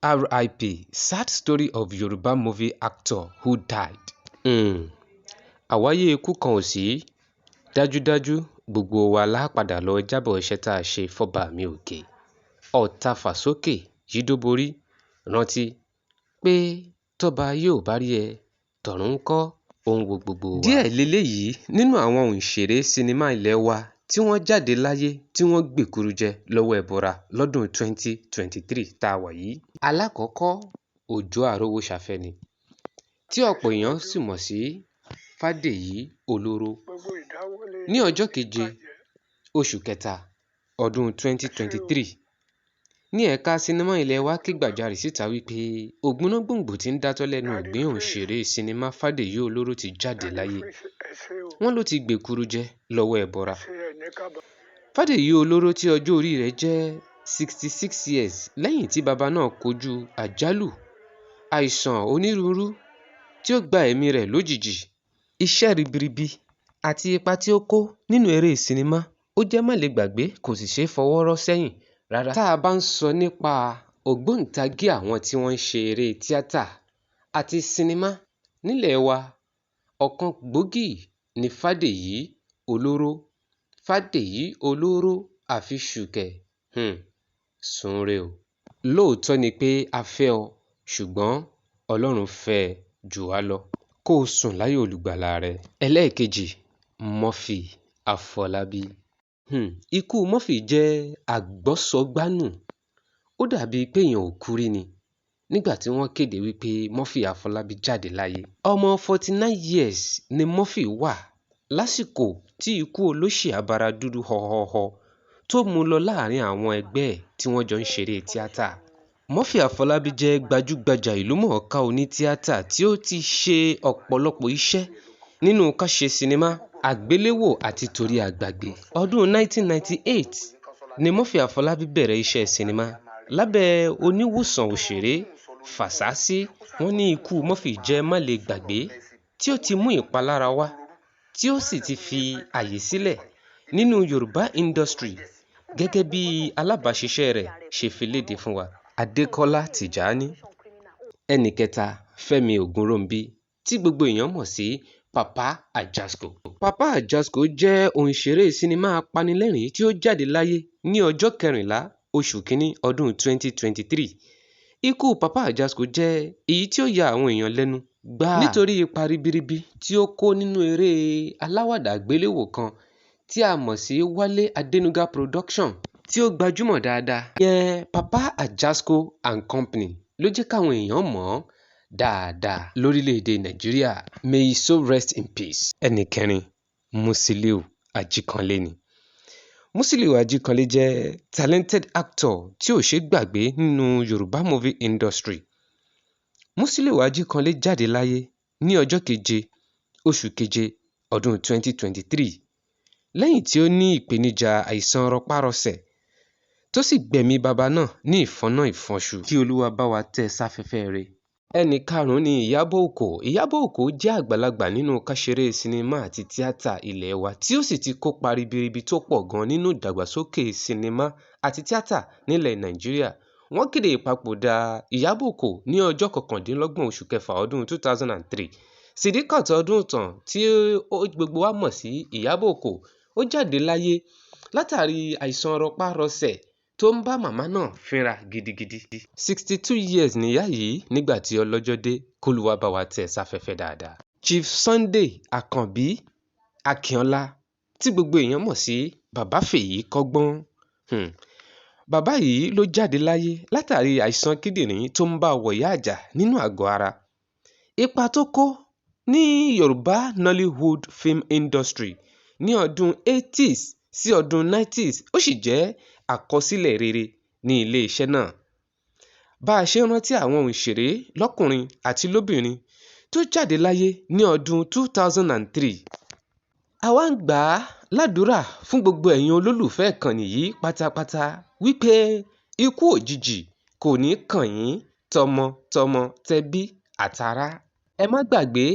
RIP, sad story of Yoruba movie actor who died. Àwáyé ikú kan ò sí. Dájúdájú gbogbo wa lápadà lọ jábọ̀ iṣẹ́ tá a ṣe fọ́ba mi òkè. Ọ̀tá fàsókè yídóborí rántí pé tọ́ba yóò bá rí ẹ tọ̀run ńkọ́ ohun wo gbogbo wa. Díẹ̀ leléyìí nínú àwọn òǹṣèré sinimá ilé wa tí wọ́n jáde láyé tí wọ́n gbèkúrú jẹ lọ́wọ́ ẹbọra lọ́dún 2023 tá a wà yìí. Alákọ̀ọ́kọ́ Òjó Àrówóṣafẹ́ni tí ọ̀pọ̀ èèyàn sì mọ̀ sí Fádèyí Olóró. Ní ọjọ́ 7 oṣù kẹta ọdún 2023 ní ẹ̀ka sinimá ilé wa ké gbàjarè síta wípé ògbónágbòǹgbò tí ń dátọ́ lẹ́nu ìgbín òǹṣèré sinimá Fádèyí Olóró ti jáde láyé. Wọ́n ló ti gbèkúrú jẹ lọ́wọ́ ẹbọra. Fádèyí Olóró tí ọjọ́ orí rẹ̀ jẹ́ 66 years lẹ́yìn tí bàbá náà kojú àjálù àìsàn onírúurú tí ó gba ẹ̀mí rẹ̀ lójijì. Iṣẹ́ ribiribi àti ipa tí ó kó nínú eré sinimá ó jẹ́ má lè gbàgbé, kò sì ṣeé fọwọ́ rọ́ sẹ́yìn rárá. Tá a bá ń sọ nípa ògbóǹtagí àwọn tí wọ́n ń ṣe eré tíátà àti sinimá nílẹ̀ wa, ọ̀kan gbòógì ni Fádèyí Olóró. Fádèyí Olóró àfiṣùkẹ̀ sùnre o. Lóòótọ́ ni pé a fẹ́ ọ, ṣùgbọ́n Ọlọ́run fẹ́ ẹ jù wá lọ. Kó o sùn láyọ̀ olùgbàlà rẹ. Ẹlẹ́ẹ̀kejì, Murphy Afọlábí. Ikú Murphy jẹ́ àgbọ́sọgbánù. Ó dàbí pé èèyàn ò kú rí ni nígbà tí wọ́n kéde wípé Murphy Afọlábí jáde láyé. Ọmọ 49 years ni Murphy wà lásìkò tí ikú olóṣì abara dúdú họhọhọ tó mú lọ láàrin àwọn ẹgbẹ́ ẹ̀ tí wọ́n jọ ń ṣeré tíátà. Murphy Afọlábí jẹ́ gbajúgbajà ìlúmọ̀ọ́ká onítíátà tí ó ti ṣe ọ̀pọ̀lọpọ̀ iṣẹ́ nínú ká ṣe sinimá, àgbéléwò àti torí àgbàgbé. Ọdún 1998 ni Murphy Afọlábí bẹ̀rẹ̀ iṣẹ́ sinimá lábẹ́ oníwòsàn òṣèré Fàsásí. Wọ́n ní ikú Murphy jẹ́ má lè gbàgbé tí ó ti mú ìpalára wá tí ó sì ti fi àyè sílẹ̀ nínú Yoruba industry gẹ́gẹ́ bí alábàáṣiṣẹ́ rẹ̀ ṣe fi léde fún wa. Adékọ́lá Tìjání. Ẹnì kẹta, Fẹ́mi Ògúnròǹbí tí gbogbo èèyàn mọ̀ sí Papa Ajasco. Papa Ajasco jẹ́ òǹṣèré sinimá apanilẹ́rìn tí ó jáde láyé ní ọjọ́ 14 oṣù kínní ọdún 2023. Ikú Papa Ajasco jẹ́ èyí tí ó ya àwọn èèyàn lẹ́nu gbáà nítorí ipa ribiribi tí ó kó nínú eré aláwàdà àgbéléwò kan tí a mọ̀ sí Wálé Adénúgá production tí ó gbajúmọ̀ dáadáa. Ìyẹn Papa Ajasco and Company ló jẹ́ káwọn èèyàn mọ̀ ọ́ dáadáa lórílẹ̀‐èdè Nàìjíríà. May he so rest in peace. Ẹnì kẹrin, Musiliu Ajíkanlé ni. Musiliu Ajíkanlé jẹ́ talented actor tí ò ṣeé gbàgbé nínú Yorùbá movie industry. Musiliu Ajíkanlé jáde láyé ní ọjọ́ 7 oṣù keje ọdún 2023 lẹ́yìn tí ó ní ìpèníjà àìsàn rọpárọsẹ̀ tó sì gbẹ̀mí bàbá náà ní ìfọ́nà ìfọ́nṣu. Kí Olúwa bá wa tẹ́ sáfẹ́fẹ́ rẹ̀. Ẹnì karùn-ún ni Ìyábọ̀ Òkò. Ìyábọ̀ Òkò jẹ́ àgbàlagbà nínú káṣeré sinimá àti tíátà ilé wa tí ó sì ti kópa ribiribi tó pọ̀ gan nínú ìdàgbàsókè sinimá àti tíátà nílẹ̀ Nàìjíríà. Wọ́n kéde ìpapòdà Ìyábọ̀ Òkò ní ọjọ́ 29 oṣù kẹfà ọdún 2003. Sidikat Ọdúntàn tí gbogbo wa mọ̀ sí Ìyábọ̀ Òkò ó jáde láyé látàrí àìsàn rọpárọsẹ̀ tó ń bá màmá náà fínra gidigidi. 62 years nìyá yìí nígbà tí ọlọ́jọ́ dé. K'Olúwa bá wa tẹ́ sáfẹ́fẹ́ dáadáa. Chief Sunday Àkànbí Akínọlá tí gbogbo èèyàn mọ̀ sí Bàbá Fèyí Kọ́gbọ́n. Bàbá yìí ló jáde láyé látàrí àìsàn kíndìnrín tó ń bá wọ̀yá àjà nínú àgọ́ ara. Ipa tó kó ní Yorùbá Nollywood film industry ní ọdún 80s sí ọdún 90s ó sì jẹ́ àkọsílẹ̀ rere ní ilé iṣẹ́ náà. Bá a ṣe rántí àwọn òǹṣèré lọ́kùnrin àti lóbìnrin tó jáde láyé ní ọdún 2003. Àwa ń gbà á ládùúrà fún gbogbo ẹ̀yin olólùfẹ́ ìkànnì yìí pátápátá wípé ikú òjijì kò ní kàn yín tọmọtọmọ tẹbí àtará. Ẹ má gbàgbé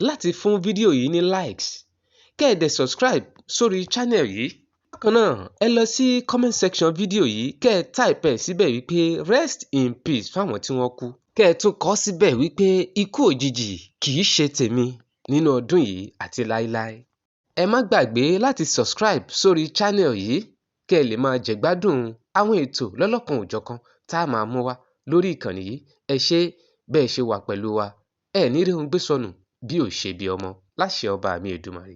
láti fún fídíò yìí ní likes kẹ́ ẹ dẹ̀ subscribe sórí channel yìí Bákan náà, ẹ lọ sí comment section fídíò yìí kẹ́ ẹ type ẹ̀ síbẹ̀ wípé rest in peace fáwọn tí wọ́n kú. Kẹ́ ẹ tún kọ síbẹ̀ wípé ikú òjijì kì í ṣe tèmi nínú ọdún yìí àti láíláí. Ẹ má gbàgbé láti subscribe sórí channel yìí kẹ́ ẹ lè máa jẹ̀gbádùn àwọn ètò lọ́lọ́kan-ò-jọ̀kan tá a máa mú wá lórí ìkànnì yìí. Ẹ ṣé bẹ́ẹ̀ ṣe wà pẹ̀lú wa. Ẹ ní rí ohun gbé sọnù bí ò ṣe bí ọmọ láṣẹ ọba mi Èdùmàrè.